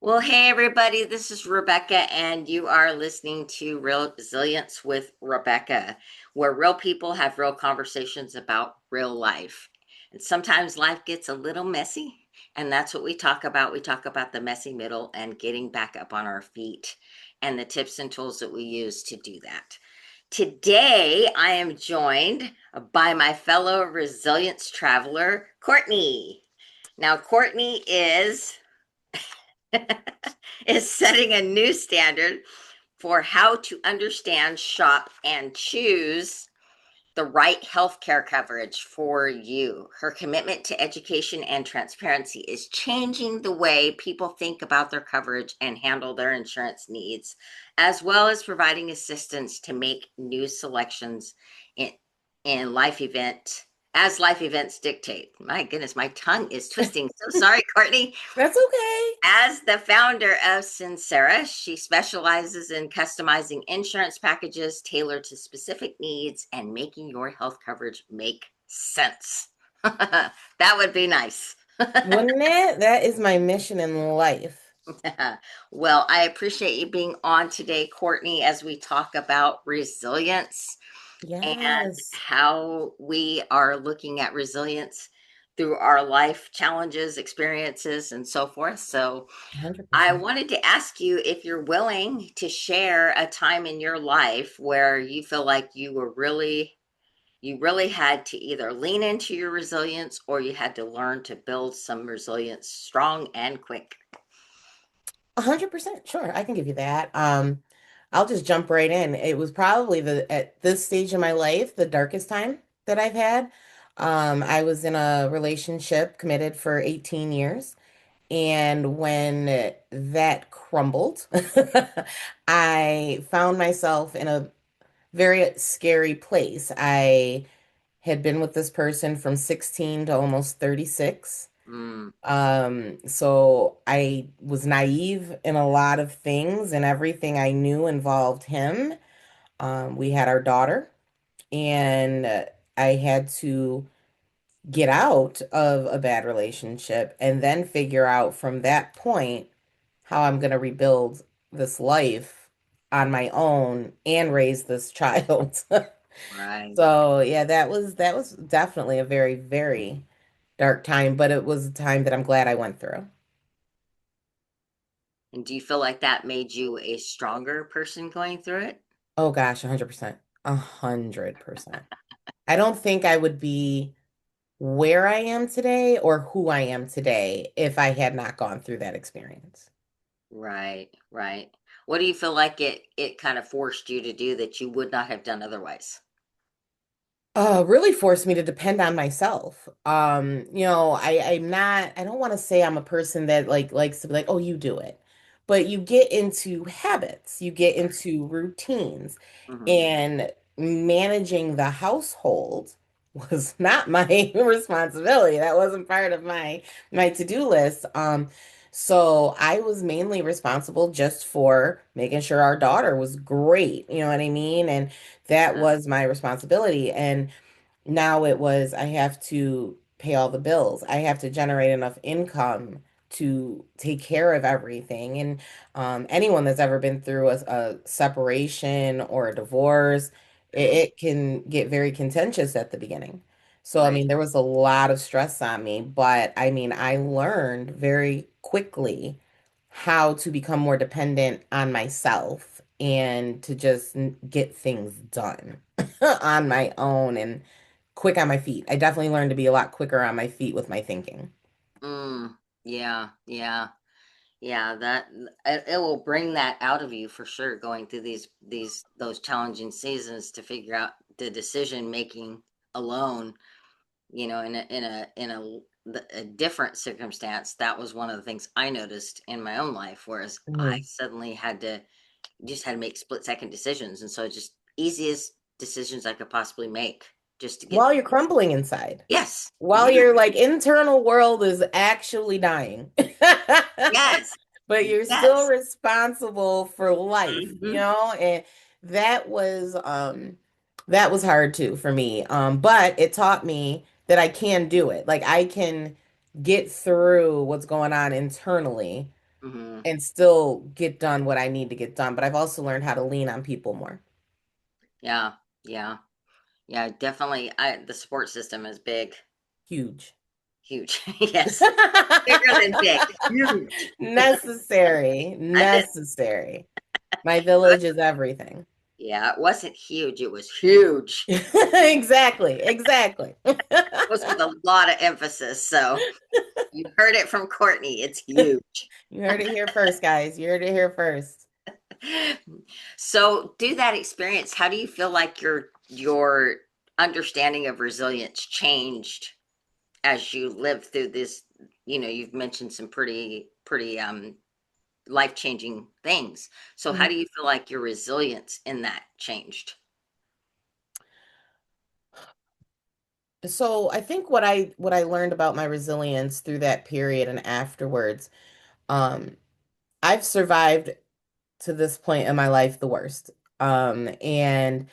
Well, hey everybody, this is Rebekah, and you are listening to Real Resilience with Rebekah, where real people have real conversations about real life. And sometimes life gets a little messy, and that's what we talk about. We talk about the messy middle and getting back up on our feet and the tips and tools that we use to do that. Today, I am joined by my fellow resilience traveler, Courtney. Now, Courtney is setting a new standard for how to understand, shop, and choose the right healthcare coverage for you. Her commitment to education and transparency is changing the way people think about their coverage and handle their insurance needs, as well as providing assistance to make new selections in, in life event as life events dictate. My goodness, my tongue is twisting. So sorry, Courtney. That's okay. As the founder of Sincera, she specializes in customizing insurance packages tailored to specific needs and making your health coverage make sense. That would be nice. Wouldn't it? That is my mission in life. Well, I appreciate you being on today, Courtney, as we talk about resilience and Yes. how we are looking at resilience through our life challenges, experiences, and so forth. So, I 100%. wanted to ask you if you're willing to share a time in your life where you feel like you really had to either lean into your resilience or you had to learn to build some resilience strong and quick. 100%. Sure, I can give you that. I'll just jump right in. It was probably at this stage in my life, the darkest time that I've had. I was in a relationship committed for 18 years. And when that crumbled, I found myself in a very scary place. I had been with this person from 16 to almost 36. Mm, So I was naive in a lot of things, and everything I knew involved him. We had our daughter, and I had to get out of a bad relationship and then figure out from that point how I'm going to rebuild this life on my own and raise this child. right. So yeah, that was definitely a very, very dark time, but it was a time that I'm glad I went through. And do you feel like that made you a stronger person going through it? Oh gosh, 100%. 100%. I don't think I would be where I am today or who I am today if I had not gone through that experience. Right, right. What do you feel like it kind of forced you to do that you would not have done otherwise? Really forced me to depend on myself. I don't want to say I'm a person that like likes to be like, oh, you do it. But you get into habits, you get into routines, Hmm. and managing the household was not my responsibility. That wasn't part of my to-do list. So I was mainly responsible just for making sure our daughter was great, you know what I mean? And that Yeah, was my responsibility. And now it was, I have to pay all the bills. I have to generate enough income to take care of everything. And anyone that's ever been through a separation or a divorce, right, it can get very contentious at the beginning. So, I right. mean, there was a lot of stress on me, but I mean, I learned very quickly how to become more dependent on myself and to just get things done on my own and quick on my feet. I definitely learned to be a lot quicker on my feet with my thinking. Mm, yeah, yeah, yeah. It will bring that out of you for sure. Going through these those challenging seasons to figure out the decision making alone. In a different circumstance, that was one of the things I noticed in my own life. Whereas I Mhm. suddenly had to make split-second decisions, and so just easiest decisions I could possibly make just to get. While you're crumbling inside, Yes, while yes, your like internal world is actually dying. yes, But you're still yes. responsible for life, you Hmm. know? And that was that was hard too for me. But it taught me that I can do it. Like I can get through what's going on internally Hmm. and still get done what I need to get done. But I've also learned how to lean on people more. Yeah, yeah, yeah. Definitely, the support system is big, Huge. huge. Yes, bigger than big. Huge. Necessary. I did. Necessary. My village is everything. Yeah, it wasn't huge. It was huge. Exactly. Exactly. It was with a lot of emphasis. So you heard it from Courtney. It's huge. You heard it here first, guys. You heard it here first. So, do that experience. How do you feel like your understanding of resilience changed as you lived through this? You've mentioned some pretty life-changing things. So, how Mhm. do you feel like your resilience in that changed? So I think what I learned about my resilience through that period and afterwards, um, I've survived to this point in my life the worst. And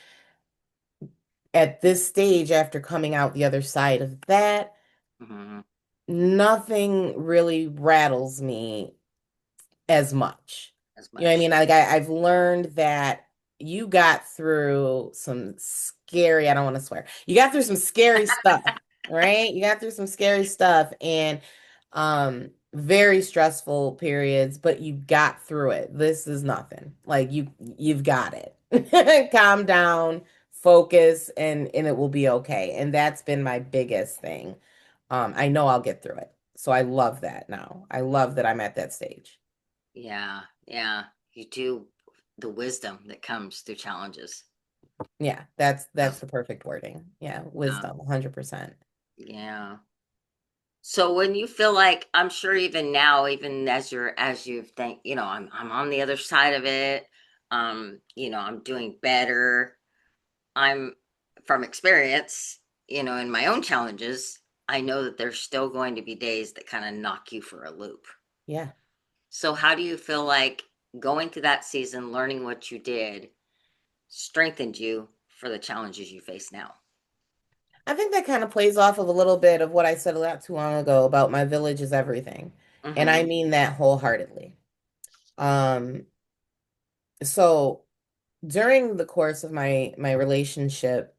at this stage, after coming out the other side of that, Hmm. nothing really rattles me as much. As You know what I much, mean? I've learned that you got through some scary, I don't want to swear. You got through some scary stuff, right? You got through some scary stuff and very stressful periods, but you got through it. This is nothing. Like you've got it. Calm down, focus, and it will be okay. And that's been my biggest thing. I know I'll get through it. So I love that now. I love that I'm at that stage. yeah, yeah. You do the wisdom that comes through challenges. Yeah, that's the perfect wording. Yeah, Yeah, wisdom, 100%. yeah. So when you feel like, I'm sure even now, even as you think, I'm on the other side of it. I'm doing better. I'm from experience, in my own challenges, I know that there's still going to be days that kind of knock you for a loop. Yeah. So how do you feel like going through that season, learning what you did, strengthened you for the challenges you face now? I think that kind of plays off of a little bit of what I said not too long ago about my village is everything. And I Mm-hmm. mean that wholeheartedly. Um, so during the course of my relationship,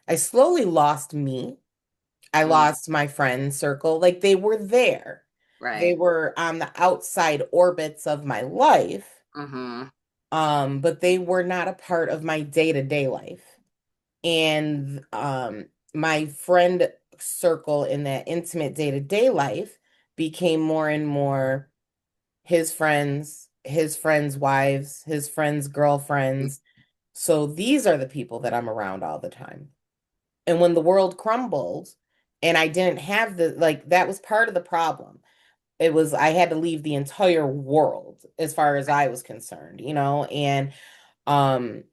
I slowly lost me. I Mm, lost my friend circle. Like they were there. They right. were on the outside orbits of my life, Mm-hmm. but they were not a part of my day-to-day life. And my friend circle in that intimate day-to-day life became more and more his friends' wives, his friends' girlfriends. So these are the people that I'm around all the time. And when the world crumbled and I didn't have like that was part of the problem. It was I had to leave the entire world as far as I was concerned, and um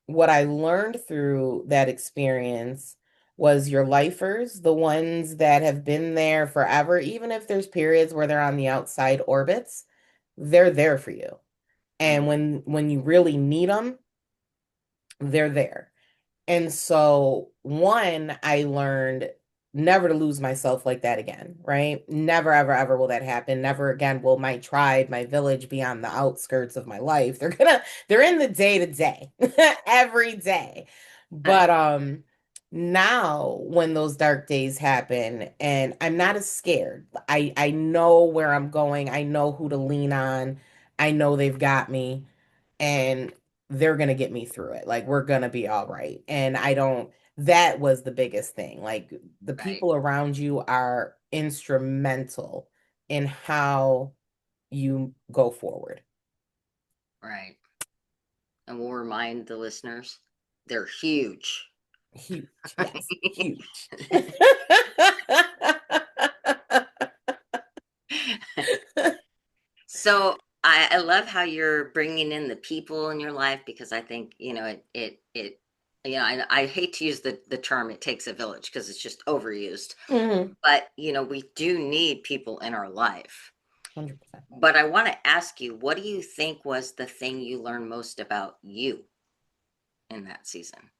what I learned through that experience was your lifers, the ones that have been there forever, even if there's periods where they're on the outside orbits, they're there for you. And Mm, when you really need them, they're there. And so, one, I learned never to lose myself like that again, right? Never, ever, ever will that happen. Never again will my tribe, my village be on the outskirts of my life. They're in the day to day, every day. right. But now when those dark days happen and I'm not as scared, I know where I'm going. I know who to lean on. I know they've got me. And they're gonna get me through it. Like we're gonna be all right. And I don't, that was the biggest thing. Like the Right. people around you are instrumental in how you go forward. Right. And we'll remind the listeners, they're huge. Huge. Yes, huge. So I love how you're bringing in the people in your life, because I think, I hate to use the term "it takes a village" because it's just overused, Mhm. but we do need people in our life. 100%. But I want to ask you, what do you think was the thing you learned most about you in that season?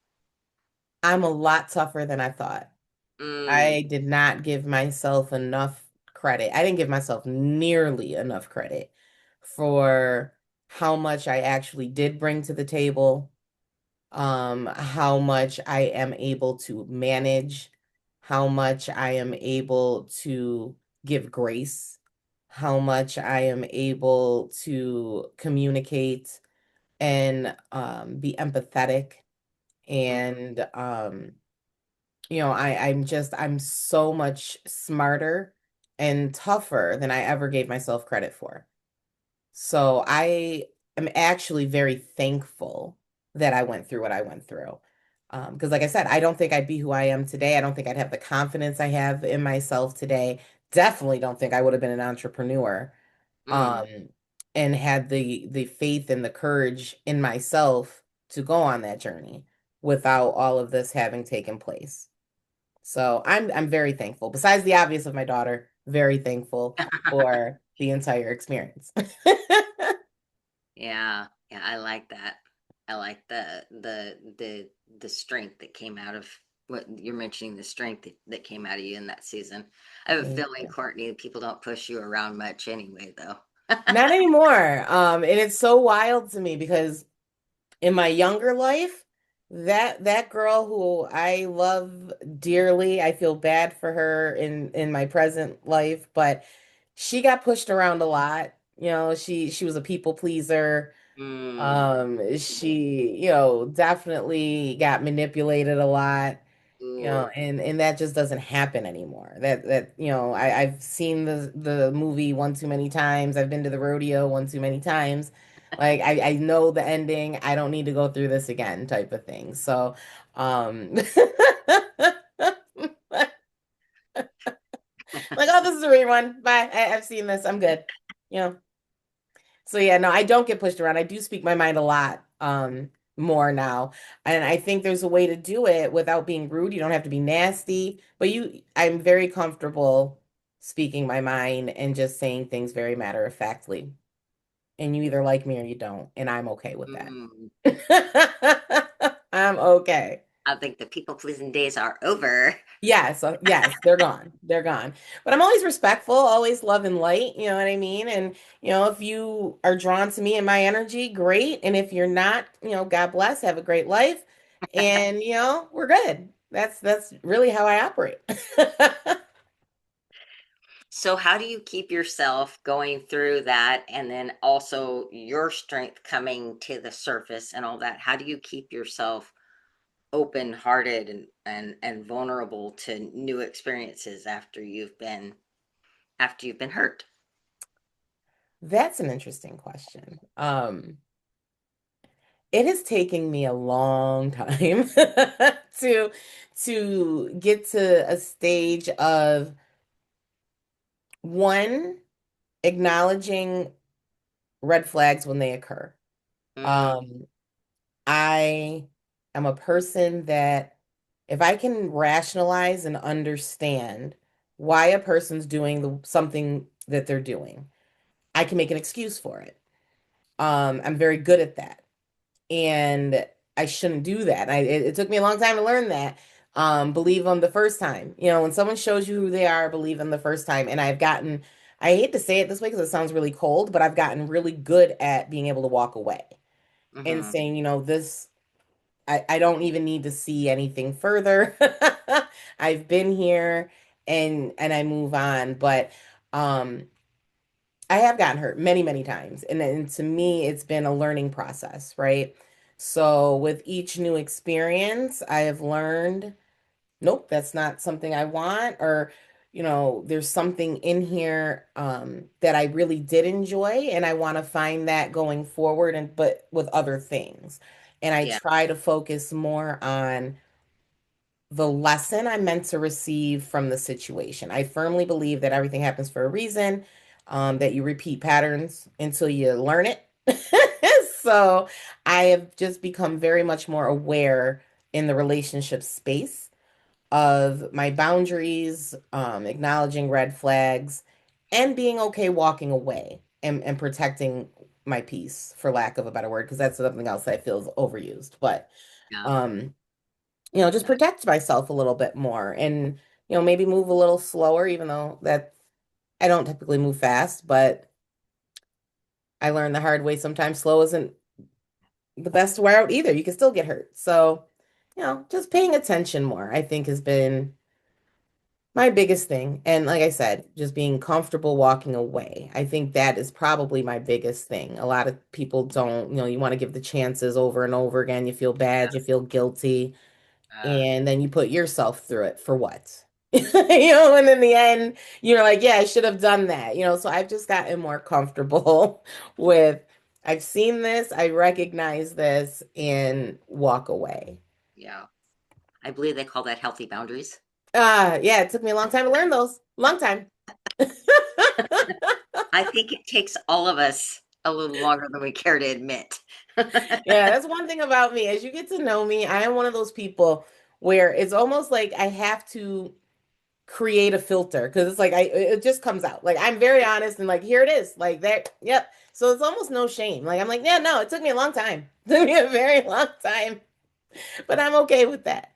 I'm a lot tougher than I thought. Mm, I did not give myself enough credit. I didn't give myself nearly enough credit for how much I actually did bring to the table, how much I am able to manage, how much I am able to give grace, how much I am able to communicate and be empathetic. And I'm so much smarter and tougher than I ever gave myself credit for. So I am actually very thankful that I went through what I went through. Because like I said, I don't think I'd be who I am today. I don't think I'd have the confidence I have in myself today. Definitely don't think I would have been an entrepreneur, Mm. um, and had the faith and the courage in myself to go on that journey without all of this having taken place. So I'm very thankful. Besides the obvious of my daughter, very thankful for the entire experience. Yeah, yeah, I like that. I like the strength that came out of what you're mentioning, the strength that came out of you in that season. I have a Thank feeling, you. Courtney, that people don't push you around much anyway, though. Not anymore. And it's so wild to me because in my younger life, that girl who I love dearly, I feel bad for her in my present life, but she got pushed around a lot. She was a people pleaser. Mm. Definitely got manipulated a lot, Ooh. and that just doesn't happen anymore. I've seen the movie one too many times. I've been to the rodeo one too many times. Like I know the ending. I don't need to go through this again, type of thing. So, like, oh, this is a rerun. Bye. I've seen this. I'm good. You know. So yeah, no, I don't get pushed around. I do speak my mind a lot, more now. And I think there's a way to do it without being rude. You don't have to be nasty, but I'm very comfortable speaking my mind and just saying things very matter of factly. And you either like me or you don't, and I'm okay with that. Mm. I'm okay. I think the people pleasing days are over. Yes, yes, they're gone. They're gone. But I'm always respectful, always love and light, you know what I mean? And if you are drawn to me and my energy, great. And if you're not, God bless, have a great life. And we're good. That's really how I operate. So, how do you keep yourself going through that and then also your strength coming to the surface and all that? How do you keep yourself open-hearted and vulnerable to new experiences after you've been hurt? That's an interesting question. It is taking me a long time to get to a stage of one, acknowledging red flags when they occur. Mm, Um, I am a person that if I can rationalize and understand why a person's doing something that they're doing, I can make an excuse for it. I'm very good at that. And I shouldn't do that. It took me a long time to learn that. Believe them the first time. When someone shows you who they are, believe them the first time. And I hate to say it this way because it sounds really cold, but I've gotten really good at being able to walk away and hmm. saying, I don't even need to see anything further. I've been here and I move on. But um I have gotten hurt many, many times. And to me, it's been a learning process, right? So with each new experience, I have learned, nope, that's not something I want, or, there's something in here that I really did enjoy, and I want to find that going forward, and but with other things. And I Yeah, try to focus more on the lesson I'm meant to receive from the situation. I firmly believe that everything happens for a reason, that you repeat patterns until you learn it. So I have just become very much more aware in the relationship space of my boundaries, acknowledging red flags, and being okay walking away and protecting my peace, for lack of a better word, because that's something else that I feel is overused. But yeah, um, just yeah. protect myself a little bit more and, maybe move a little slower, even though that. I don't typically move fast, but I learned the hard way sometimes slow isn't the best route either. You can still get hurt. So, just paying attention more, I think, has been my biggest thing. And like I said, just being comfortable walking away. I think that is probably my biggest thing. A lot of people don't, you want to give the chances over and over again. You feel bad, you feel guilty, Uh, and then you put yourself through it for what? And in the end, you're like, yeah, I should have done that. So I've just gotten more comfortable with I've seen this, I recognize this, and walk away. yeah. I believe they call that healthy boundaries. Yeah, it took me a long time to learn those. Long time. I think it takes all of us a little longer than we care to admit. Yeah, that's one thing about me. As you get to know me, I am one of those people where it's almost like I have to create a filter because it's like it just comes out. Like I'm very honest and like here it is. Like that, yep. So it's almost no shame. Like I'm like, yeah, no, it took me a long time. It took me a very long time, but I'm okay with that.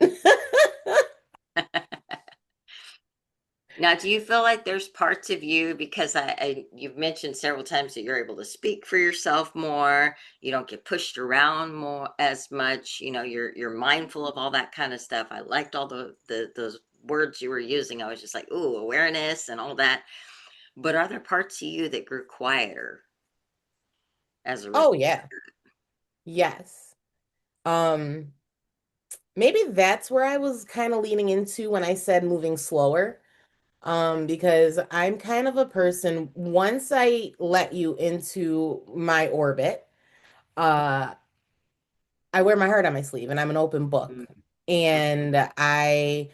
Now, do you feel like there's parts of you because you've mentioned several times that you're able to speak for yourself more, you don't get pushed around more as much, you're mindful of all that kind of stuff. I liked all the those words you were using. I was just like, ooh, awareness and all that. But are there parts of you that grew quieter as a result? Oh yeah. Yes. Um, Maybe that's where I was kind of leaning into when I said moving slower. Because I'm kind of a person, once I let you into my orbit, uh, I wear my heart on my sleeve and I'm an open book. Mhm. And I,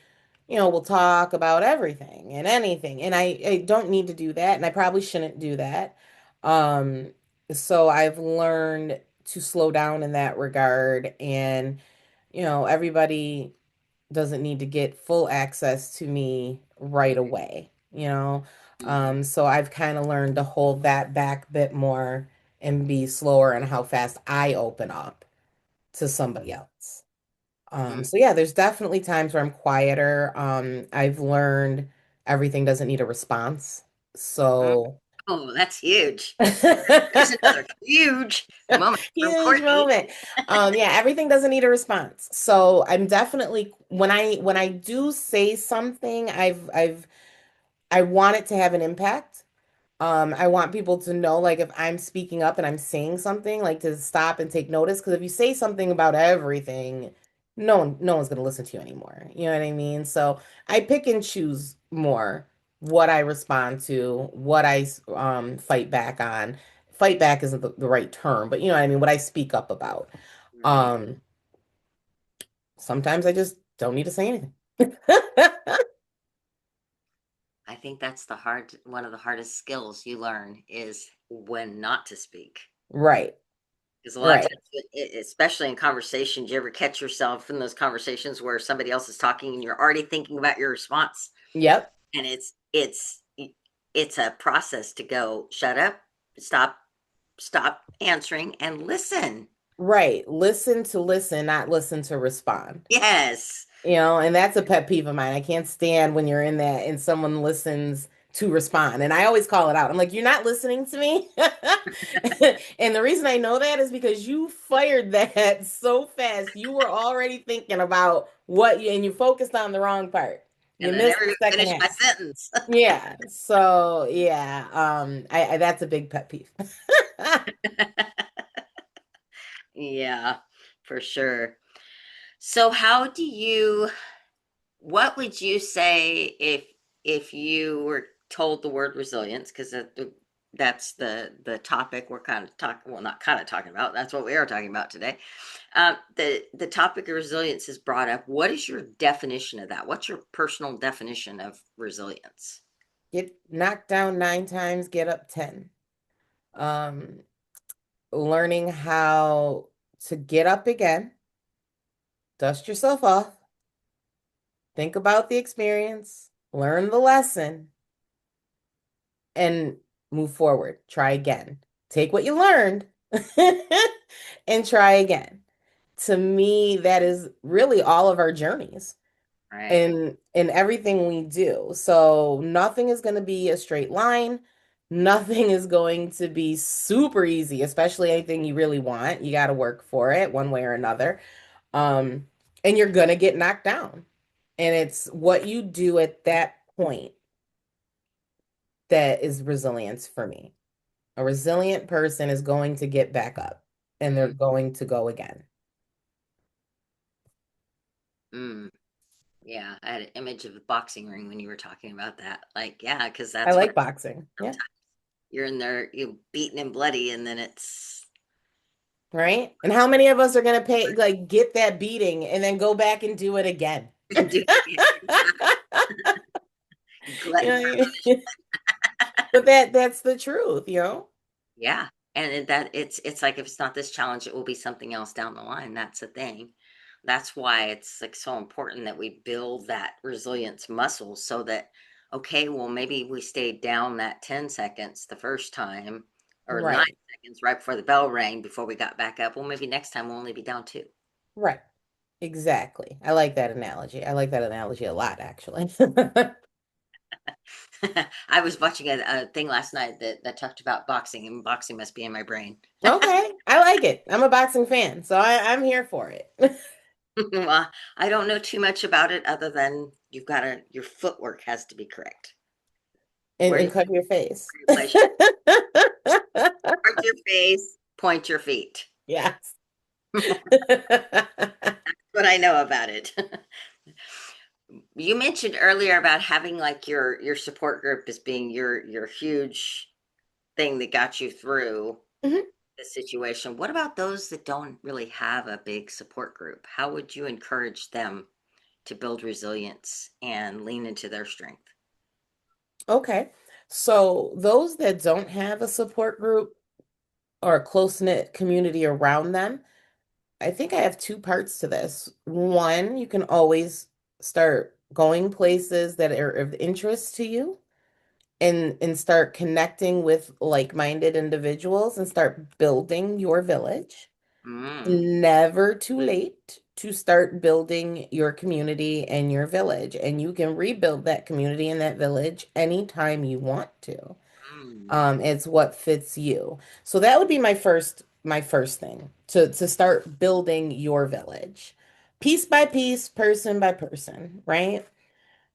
will talk about everything and anything. And I don't need to do that. And I probably shouldn't do that. Um, so I've learned to slow down in that regard. And, everybody doesn't need to get full access to me right away, you know? Mhm. So I've kind of learned to hold that back a bit more and be slower in how fast I open up to somebody else. Mhm. So yeah, there's definitely times where I'm quieter. I've learned everything doesn't need a response. Mhm. So Oh, that's huge. There's another huge moment from huge Courtney. moment. Yeah, everything doesn't need a response. So I'm definitely when I do say something, I want it to have an impact. I want people to know, like, if I'm speaking up and I'm saying something, like, to stop and take notice. Because if you say something about everything, no one's gonna listen to you anymore. You know what I mean? So I pick and choose more what I respond to, what I fight back on. Fight back isn't the right term, but you know what I mean, what I speak up about. Right. Um, Sometimes I just don't need to say anything. I think that's one of the hardest skills you learn is when not to speak. Right, Because a lot of right. times, especially in conversations, you ever catch yourself in those conversations where somebody else is talking and you're already thinking about your response, Yep. and it's a process to go, shut up, stop, stop answering, and listen. Right. Listen to listen, not listen to respond. Yes. And that's a pet peeve of mine. I can't stand when you're in that and someone listens to respond. And I always call it out. I'm like, you're not listening to me. And the reason I know that is because you fired that so fast. You were already thinking about and you focused on the wrong part. You And I missed never the even second finished my half. sentence. Yeah. So yeah, I that's a big pet peeve. Yeah, for sure. So how do you what would you say if you were told the word resilience, because that's the topic we're kind of talking, well, not kind of talking about, that's what we are talking about today. The topic of resilience is brought up. What is your definition of that? What's your personal definition of resilience? Get knocked down 9 times, get up 10. Um, Learning how to get up again, dust yourself off, think about the experience, learn the lesson, and move forward. Try again. Take what you learned and try again. To me, that is really all of our journeys. Right. in everything we do. So nothing is going to be a straight line. Nothing is going to be super easy, especially anything you really want. You got to work for it one way or another. Um, and you're going to get knocked down. And it's what you do at that point that is resilience for me. A resilient person is going to get back up and they're Mm, going to go again. mm. Yeah, I had an image of the boxing ring when you were talking about that. Like, yeah, because I that's what like boxing. Yeah. you're in there, you beaten and bloody, and then it's Right? And how many of us are going to pay, like, get that beating and then go back and do it again? do You glutton for know, but that's the truth, you know? yeah. And that it's like if it's not this challenge, it will be something else down the line. That's the thing. That's why it's like so important that we build that resilience muscle so that okay, well maybe we stayed down that 10 seconds the first time or 9 Right. seconds right before the bell rang before we got back up. Well, maybe next time we'll only be down 2. Right. Exactly. I like that analogy. I like that analogy a lot, actually. I was watching a thing last night that talked about boxing, and boxing must be in my brain. Okay. I like it. I'm a boxing fan, so I'm here for it. Well, I don't know too much about it other than you've got to your footwork has to be correct. And, Where and you, cover your face. where you place your mark your face, point your feet. Yes. What I know about it. You mentioned earlier about having like your support group as being your huge thing that got you through Mhm. the situation. What about those that don't really have a big support group? How would you encourage them to build resilience and lean into their strength? Okay. So those that don't have a support group or a close-knit community around them, I think I have two parts to this. One, you can always start going places that are of interest to you and start connecting with like-minded individuals and start building your village. Mm, Never too late to start building your community and your village, and you can rebuild that community and that village anytime you want to. mm, It's what fits you. So that would be my first thing to start building your village, piece by piece, person by person, right?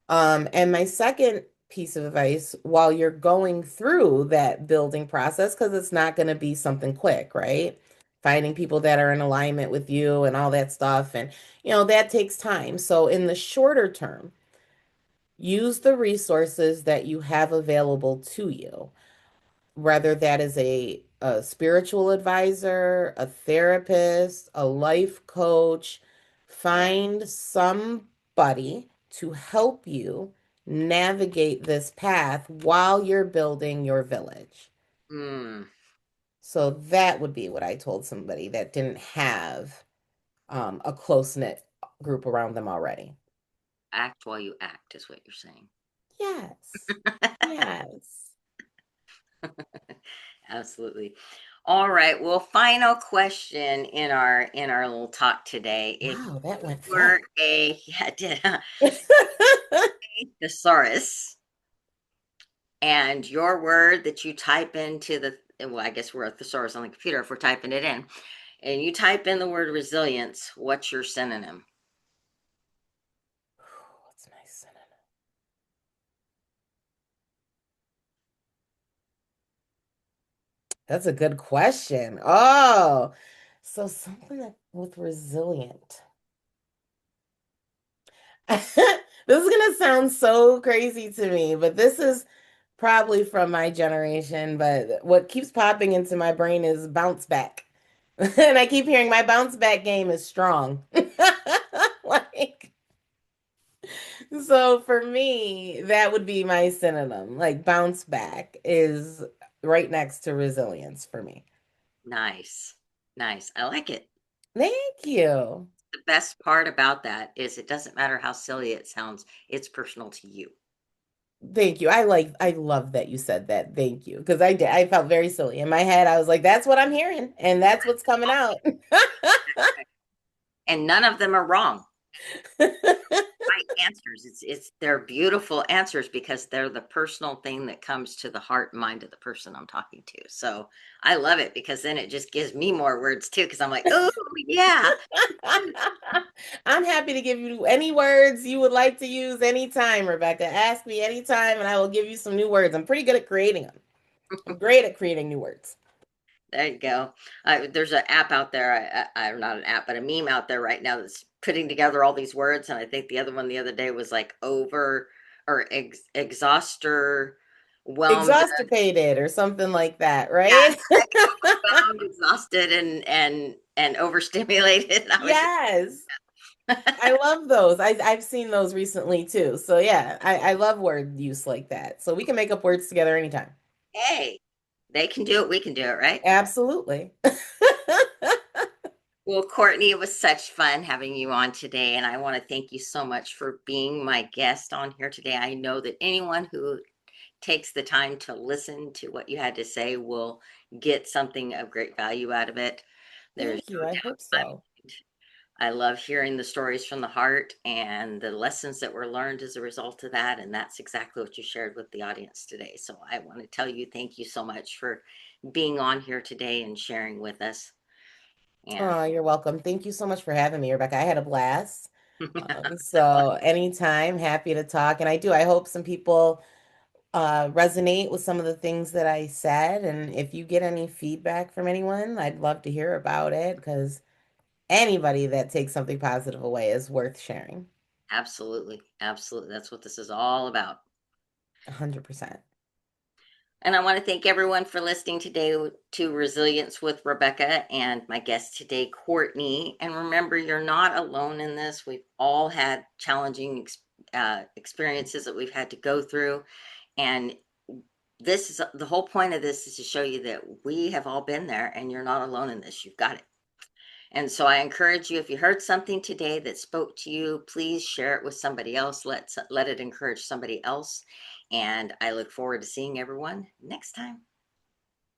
And my second piece of advice while you're going through that building process, because it's not going to be something quick, right? Finding people that are in alignment with you and all that stuff. And, that takes time. So in the shorter term, use the resources that you have available to you, whether that is a spiritual advisor, a therapist, a life coach. Find somebody to help you navigate this path while you're building your village. mm. So that would be what I told somebody that didn't have a close-knit group around them already. Act while you act is what you're saying. Yes. Yes. Absolutely. All right. Well, final question in our little talk today. If Wow, that you went fast. were a yeah, it did, huh? Thesaurus and your word that you type into the well, I guess we're a thesaurus on the computer if we're typing it in, and you type in the word resilience, what's your synonym? What's my synonym? That's a good question. Oh, so something with resilient. This is gonna sound so crazy to me, but this is probably from my generation. But what keeps popping into my brain is bounce back. And I keep hearing my bounce back game is strong. Like, so for me, that would be my synonym. Like bounce back is right next to resilience for me. Nice. Nice. I like it. Thank you. The best part about that is it doesn't matter how silly it sounds, it's personal to you. Thank you. I love that you said that. Thank you. Because I did. I felt very silly. In my head, I was like, that's what I'm hearing, and that's what's coming out. And none of them are wrong. right answers. They're beautiful answers because they're the personal thing that comes to the heart and mind of the person I'm talking to. So I love it because then it just gives me more words too. Because I'm like, oh yeah, I'm happy to give you any words you would like to use anytime, Rebecca. Ask me anytime and I will give you some new words. I'm pretty good at creating them. I'm great at creating new words. there you go. There's an app out there. I'm not an app, but a meme out there right now that's putting together all these words. And I think the other one the other day was like over or exhauster, whelmed. Exhausted or something like that, Yeah, right? like overwhelmed, exhausted, and overstimulated. And I was just, Yes. I love those. I've seen those recently too. So yeah, I love word use like that. So we can make up words together anytime. hey, they can do it. We can do it, right? Absolutely. Well, Courtney, it was such fun having you on today, and I want to thank you so much for being my guest on here today. I know that anyone who takes the time to listen to what you had to say will get something of great value out of it. There's Thank you. no I doubt hope in my so. mind. I love hearing the stories from the heart and the lessons that were learned as a result of that. And that's exactly what you shared with the audience today. So I want to tell you thank you so much for being on here today and sharing with us. And Oh, you're welcome. Thank you so much for having me, Rebecca. I had a blast. So anytime, happy to talk. And I do. I hope some people resonate with some of the things that I said. And if you get any feedback from anyone, I'd love to hear about it because anybody that takes something positive away is worth sharing. absolutely, absolutely. That's what this is all about. 100%. And I want to thank everyone for listening today to Resilience with Rebekah and my guest today, Courtney. And remember, you're not alone in this. We've all had challenging experiences that we've had to go through. And this is the whole point of this is to show you that we have all been there and you're not alone in this. You've got it. And so I encourage you, if you heard something today that spoke to you, please share it with somebody else. Let it encourage somebody else. And I look forward to seeing everyone next time.